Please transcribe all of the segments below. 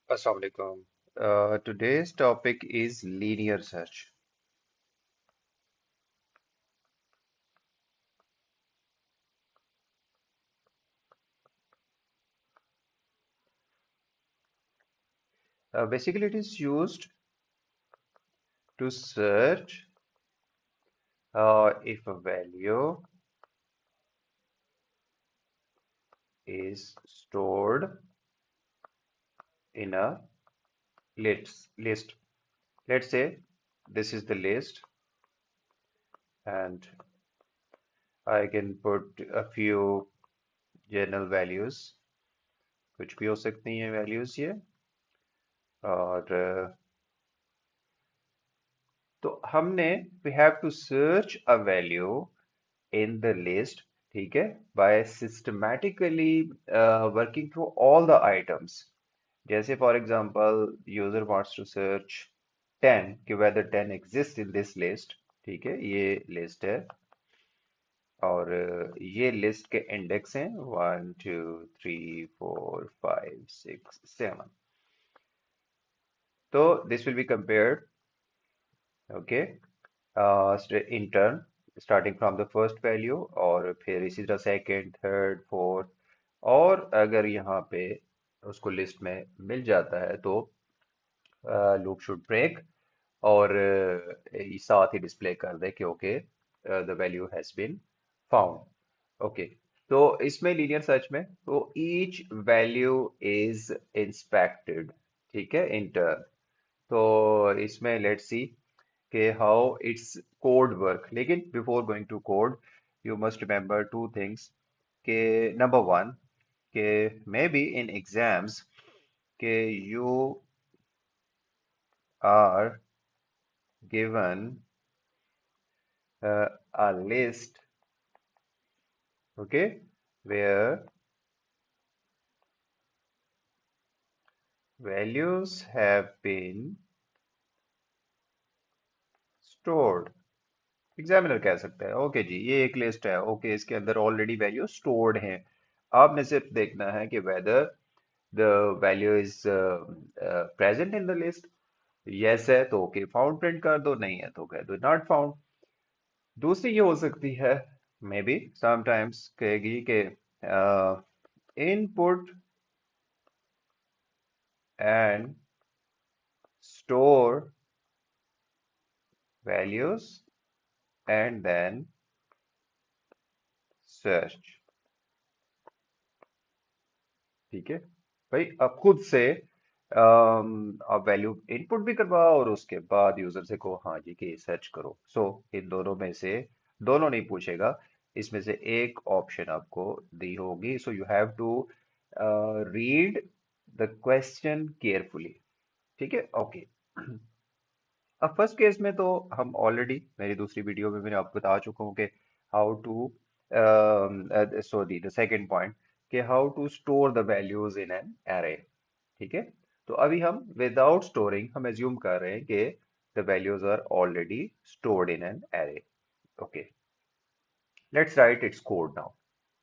Assalamu alaikum. Today's topic is linear search. Basically, it is used to search if a value is stored in a list. Let's say this is the list, and I can put a few general values, कुछ भी हो सकती हैं values ये, और तो हमने we have to search a value in the list, ठीक है, by systematically working through all the items. जैसे for example user wants to search 10 कि whether 10 exists in this list, ठीक है, ये list है, और ये list के index हैं 1 2 3 4 5 6 7. तो this will be compared, okay, in turn, starting from the first value, और फिर इसी तरह सेकंड थर्ड फोर्थ, और अगर यहाँ पे उसको लिस्ट में मिल जाता है तो लूप शुड ब्रेक, और ये साथ ही डिस्प्ले कर दे कि okay the value has been found. Okay, तो इसमें लीनियर सर्च में तो ईच वैल्यू इज इंस्पेक्टेड, ठीक है, इन टर्न। तो इसमें लेट्स सी के how its code work, लेकिन before going to code you must remember two things, के number one, के maybe in exams के you are given a list, okay, where values have been stored। Examiner कह सकता है okay जी ये एक list है, ओके इसके अंदर ऑलरेडी वैल्यू स्टोर्ड हैं, आपने सिर्फ देखना है कि whether the value is present in the list. Yes है तो ओके फाउंड प्रिंट कर दो, नहीं है तो कह दो नॉट फाउंड। दूसरी ये हो सकती है, मे बी समटाइम्स कहेगी कि input and store values and then search, ठीक है। भाई अब खुद से आप वैल्यू इनपुट भी करवाओ और उसके बाद यूजर से कहो हाँ जी कि सर्च करो। सो इन दोनों में से, दोनों नहीं पूछेगा, इसमें से एक ऑप्शन आपको दी होगी। So you have to read the question carefully, ठीक है, ओके। अब फर्स्ट केस में तो हम ऑलरेडी मेरी दूसरी वीडियो में मैंने आपको बता चुका हूँ कि how to, sorry the second point, कि how to store the values in an array, ठीक है। तो अभी हम विदाउट स्टोरिंग हम एज्यूम कर रहे हैं कि the values are already stored in an array. Okay, let's write its code now,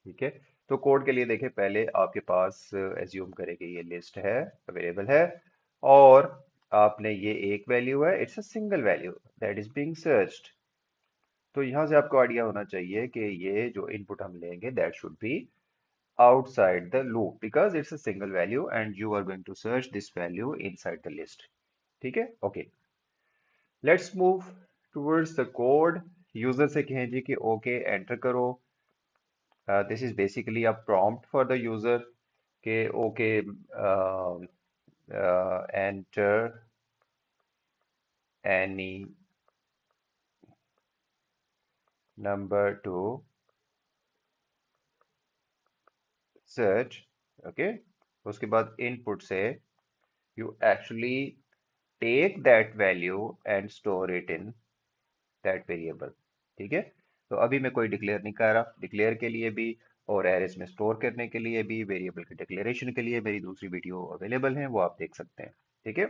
ठीक है। तो कोड के लिए देखें, पहले आपके पास एज्यूम करें कि ये लिस्ट है, अवेलेबल है, और आपने ये एक वैल्यू है, it's a single value that is being searched. तो यहां से आपको आइडिया होना चाहिए कि ये जो इनपुट हम लेंगे that should be outside the loop because it's a single value and you are going to search this value inside the list, ठीक है, okay. Let's move towards the code. User से कहें जी कि ओके एंटर करो। This is basically a prompt for the user के okay enter any number to search, okay. उसके बाद इनपुट से you actually take that value and store it in that variable, ठीक है। तो अभी मैं कोई डिक्लेयर नहीं कर रहा, डिक्लेयर के लिए भी और एरेस में स्टोर करने के लिए भी, वेरिएबल के डिक्लेरेशन के लिए मेरी दूसरी वीडियो अवेलेबल है, वो आप देख सकते हैं, ठीक है,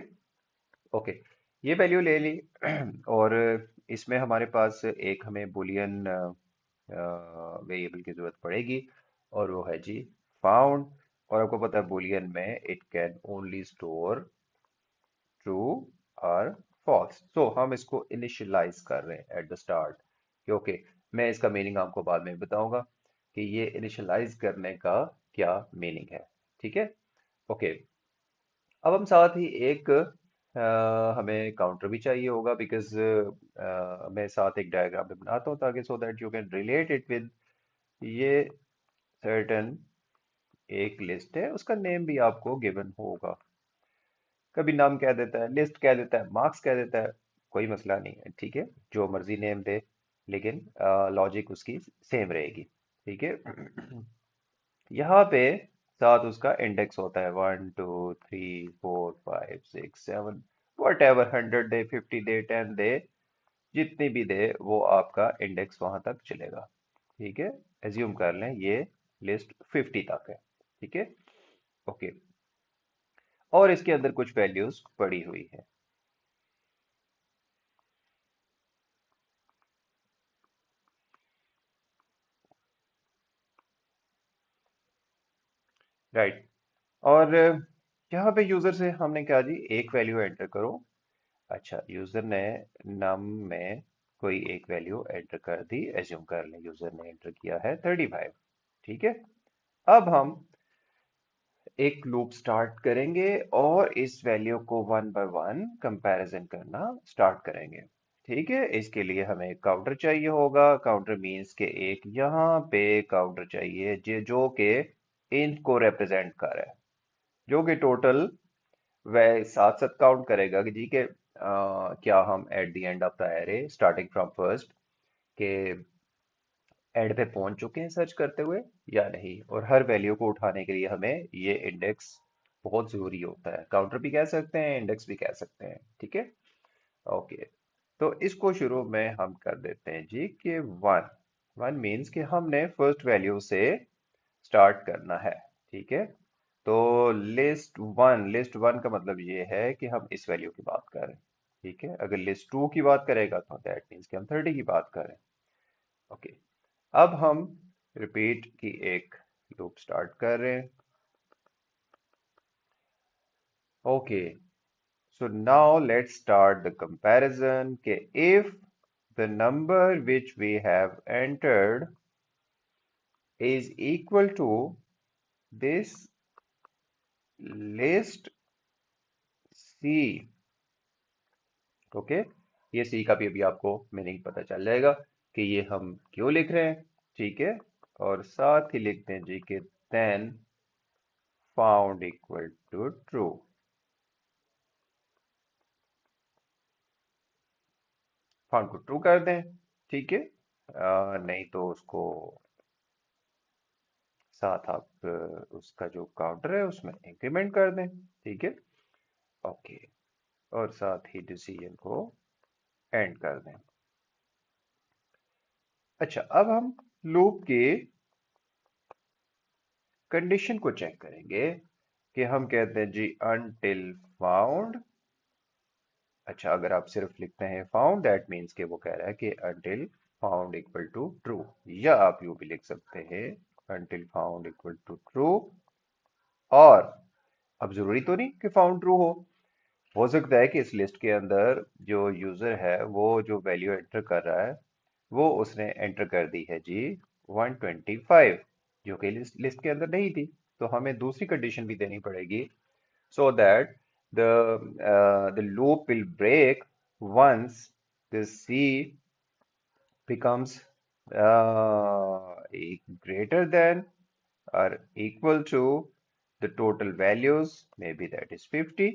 ओके। ये वैल्यू ले ली और इसमें हमारे पास एक हमें बुलियन वेरिएबल की जरूरत पड़ेगी, और वो है जी फाउंड। और आपको पता है बुलियन में it can only store true और फॉल्स। सो हम इसको इनिशियलाइज कर रहे हैं एट द स्टार्ट कि ओके, मैं इसका मीनिंग आपको बाद में बताऊंगा कि ये इनिशियलाइज करने का क्या मीनिंग है। ठीक है। ओके। अब हम साथ ही एक हमें काउंटर भी चाहिए होगा, बिकॉज मैं साथ एक डायग्राम भी बनाता हूँ ताकि सो that you can relate it with ये सर्टन एक लिस्ट है, उसका नेम भी आपको गिवन होगा। कभी नाम कह देता है, लिस्ट कह देता है, मार्क्स कह देता है, कोई मसला नहीं है। ठीक है, जो मर्जी नेम दे, लेकिन लॉजिक उसकी सेम रहेगी। ठीक है। यहाँ पे साथ उसका इंडेक्स होता है, 1 2 3 4 5 6 7, वट एवर, 100 दे, 50 दे, 10 दे, जितनी भी दे वो आपका इंडेक्स वहां तक चलेगा। ठीक है। एज्यूम कर लें ये लिस्ट 50 तक है। ठीक है। ओके। और इसके अंदर कुछ वैल्यूज पड़ी हुई है। राइट। और यहाँ पे यूजर से हमने कहा जी एक वैल्यू एंटर करो। अच्छा, यूजर ने नम में कोई एक वैल्यू एंटर कर दी, एज्यूम कर लें यूजर ने एंटर किया है 35। ठीक है। अब हम एक लूप स्टार्ट करेंगे और इस वैल्यू को वन बाय वन कंपैरिजन करना स्टार्ट करेंगे। ठीक है। इसके लिए हमें एक काउंटर चाहिए होगा। काउंटर मीन्स के एक यहाँ पे काउंटर चाहिए जो कि इंट को रिप्रेजेंट कर रहा है, जो कि टोटल वह साथ साथ काउंट करेगा कि जी के क्या हम at the end of the array starting from first के एंड पे पहुंच चुके हैं सर्च करते हुए या नहीं। और हर वैल्यू को उठाने के लिए हमें ये इंडेक्स बहुत जरूरी होता है। काउंटर भी कह सकते हैं, इंडेक्स भी कह सकते हैं। ठीक है। ओके। तो इसको शुरू में हम कर देते हैं जी कि वन। वन मीन्स कि हमने फर्स्ट वैल्यू से स्टार्ट करना है। ठीक है। तो लिस्ट वन का मतलब ये है कि हम इस वैल्यू की बात कर रहे हैं। ठीक है। अगर लिस्ट टू की बात करेगा तो दैट मीन्स कि हम 30 की बात कर रहे हैं। ओके। अब हम रिपीट की एक लूप स्टार्ट कर रहे हैं। Okay. So now let's start the comparison के if the number which we have entered is equal to this list C। Okay. ये सी का भी अभी आपको मीनिंग पता चल जाएगा कि ये हम क्यों लिख रहे हैं। ठीक है। और साथ ही लिखते हैं जी कि then found equal to true। Found को ट्रू कर दें। ठीक है। नहीं तो उसको साथ आप उसका जो काउंटर है उसमें इंक्रीमेंट कर दें। ठीक है। ओके। और साथ ही डिसीजन को एंड कर दें। अच्छा, अब हम लूप की कंडीशन को चेक करेंगे कि हम कहते हैं जी अनटिल फाउंड। अच्छा, अगर आप सिर्फ लिखते हैं फाउंड दैट मीन्स कि वो कह रहा है कि until found equal to true. या आप यूं भी लिख सकते हैं until found equal to true. और अब जरूरी तो नहीं कि फाउंड ट्रू हो सकता है कि इस लिस्ट के अंदर जो यूजर है वो जो वैल्यू एंटर कर रहा है वो उसने एंटर कर दी है जी 125, जो कि लिस्ट के अंदर नहीं थी। तो हमें दूसरी कंडीशन भी देनी पड़ेगी so that the loop will break once the C becomes greater than or equal to the total values, maybe that is 50।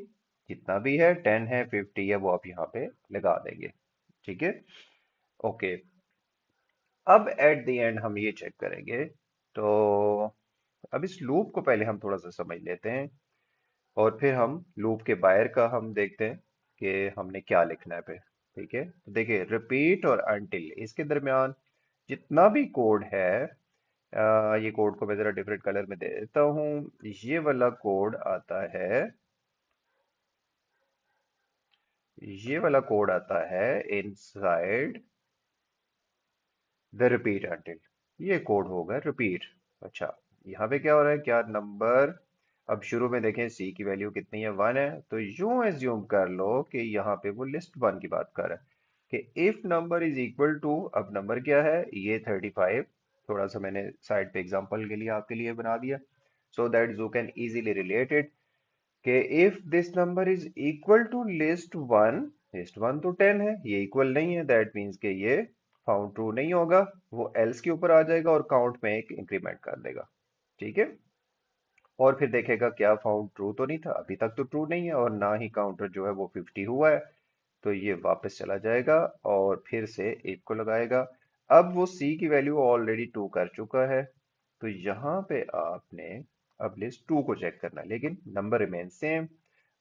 जितना भी है 10 है 50 है वो आप यहाँ पे लगा देंगे। ठीक है। ओके। अब एट द एंड हम ये चेक करेंगे। तो अब इस लूप को पहले हम थोड़ा सा समझ लेते हैं और फिर हम लूप के बाहर का हम देखते हैं कि हमने क्या लिखना है पे। ठीक है। तो देखिए रिपीट और अनटिल इसके दरमियान जितना भी कोड है, ये कोड को मैं जरा डिफरेंट कलर में दे देता हूँ। ये वाला कोड आता है, ये वाला कोड आता है इनसाइड द रिपीट अनटिल। ये कोड होगा रिपीट। अच्छा, यहाँ पे क्या हो रहा है, क्या नंबर अब शुरू में देखें सी की वैल्यू कितनी है, 1 है, तो यूं एज्यूम कर लो कि यहाँ पे वो लिस्ट 1 की बात कर रहा है कि if number is equal to, अब नंबर क्या है, ये 35, थोड़ा सा मैंने साइड पे एग्जांपल के लिए आपके लिए बना दिया so that you can easily relate it, कि if this number is equal to list 1, list 1 तो 10 है, ये इक्वल नहीं है, दैट मीन्स कि ये फाउंड ट्रू नहीं होगा, वो एल्स के ऊपर आ जाएगा और काउंट में एक इंक्रीमेंट कर देगा। ठीक है, और फिर देखेगा क्या फाउंड ट्रू तो नहीं था, अभी तक तो ट्रू नहीं है और ना ही काउंटर जो है वो 50 हुआ है, तो ये वापस चला जाएगा और फिर से एक को लगाएगा। अब वो सी की वैल्यू ऑलरेडी 2 कर चुका है, तो यहाँ पे आपने अब लिस्ट 2 को चेक करना है, लेकिन नंबर रिमेन सेम।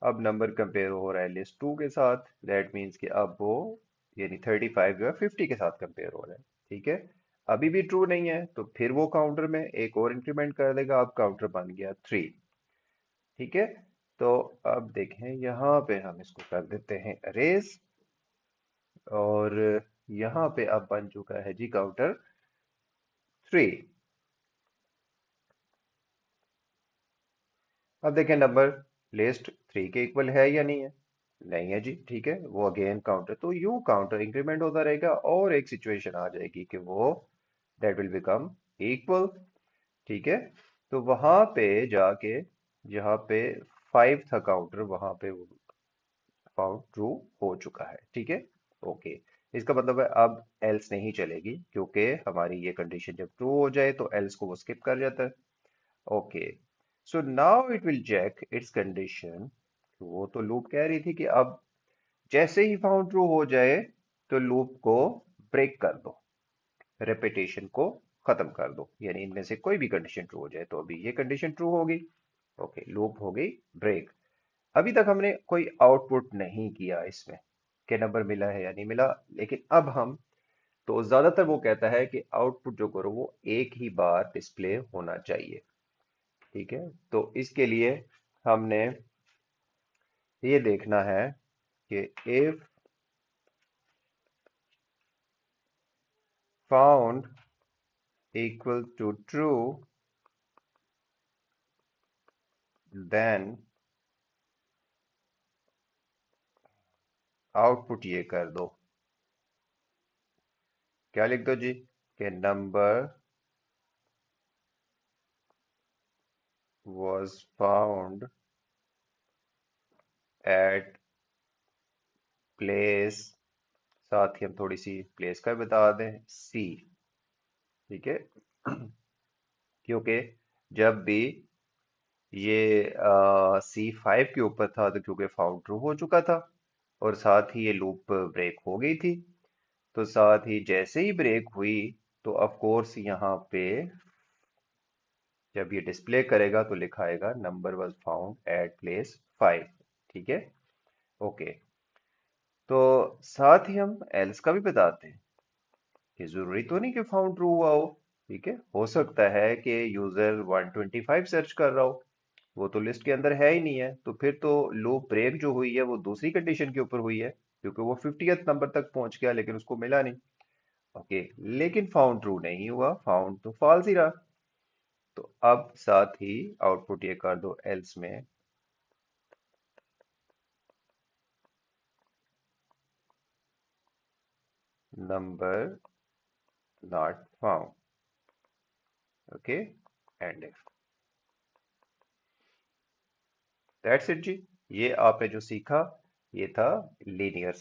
अब नंबर कंपेयर हो रहा है लिस्ट 2 के साथ, दैट मीन्स कि अब वो यानी 35 जो है 50 के साथ कंपेयर हो रहा है। ठीक है, अभी भी ट्रू नहीं है, तो फिर वो काउंटर में एक और इंक्रीमेंट कर देगा, अब काउंटर बन गया 3। ठीक है, तो अब देखें यहाँ पे हम इसको कर देते हैं अरेज, और यहाँ पे अब बन चुका है जी काउंटर 3। अब देखें नंबर लिस्ट 3 के इक्वल है या नहीं है, नहीं है जी। ठीक है, वो अगेन काउंटर, तो यू काउंटर इंक्रीमेंट होता रहेगा और एक सिचुएशन आ जाएगी कि वो दैट विल बिकम इक्वल। ठीक है, तो वहां पे जाके जहाँ पे 5 था काउंटर, वहां पे फाउंड ट्रू हो चुका है। ठीक है, ओके, इसका मतलब है अब एल्स नहीं चलेगी, क्योंकि हमारी ये कंडीशन जब ट्रू हो जाए तो एल्स को वो स्किप कर जाता है। Okay, so now it will check its condition. वो तो लूप कह रही थी कि अब जैसे ही फाउंड ट्रू हो जाए तो लूप को ब्रेक कर दो, रेपिटेशन को खत्म कर दो, यानी इनमें से कोई भी कंडीशन ट्रू हो जाए, तो अभी ये कंडीशन ट्रू होगी। ओके, लूप हो गई ब्रेक। अभी तक हमने कोई आउटपुट नहीं किया इसमें कि नंबर मिला है या नहीं मिला, लेकिन अब हम, तो ज्यादातर वो कहता है कि आउटपुट जो करो वो एक ही बार डिस्प्ले होना चाहिए। ठीक है, तो इसके लिए हमने ये देखना है कि if found equal to true, then output ये कर दो, क्या लिख दो जी, कि number was found at place, साथ ही हम थोड़ी सी प्लेस का भी बता दें, सी। ठीक है, क्योंकि जब भी ये C5 के ऊपर था तो क्योंकि फाउंड ट्रू हो चुका था, और साथ ही ये लूप ब्रेक हो गई थी, तो साथ ही जैसे ही ब्रेक हुई तो ऑफ कोर्स यहाँ पे जब ये डिस्प्ले करेगा तो लिखाएगा number was found at place 5। ठीक है, ओके, तो साथ ही हम एल्स का भी बताते हैं कि जरूरी तो नहीं कि फाउंड ट्रू हुआ हो। ठीक है, हो सकता है कि यूजर 125 सर्च कर रहा हो, वो तो लिस्ट के अंदर है ही नहीं है, तो फिर तो लूप ब्रेक जो हुई है वो दूसरी कंडीशन के ऊपर हुई है, क्योंकि वो 50th नंबर तक पहुंच गया लेकिन उसको मिला नहीं। ओके, लेकिन फाउंड ट्रू नहीं हुआ, फाउंड तो फॉल्स ही रहा। तो अब साथ ही आउटपुट ये कर दो एल्स में, number not found. Okay, and if, that's it जी। ये आपने जो सीखा ये था लीनियर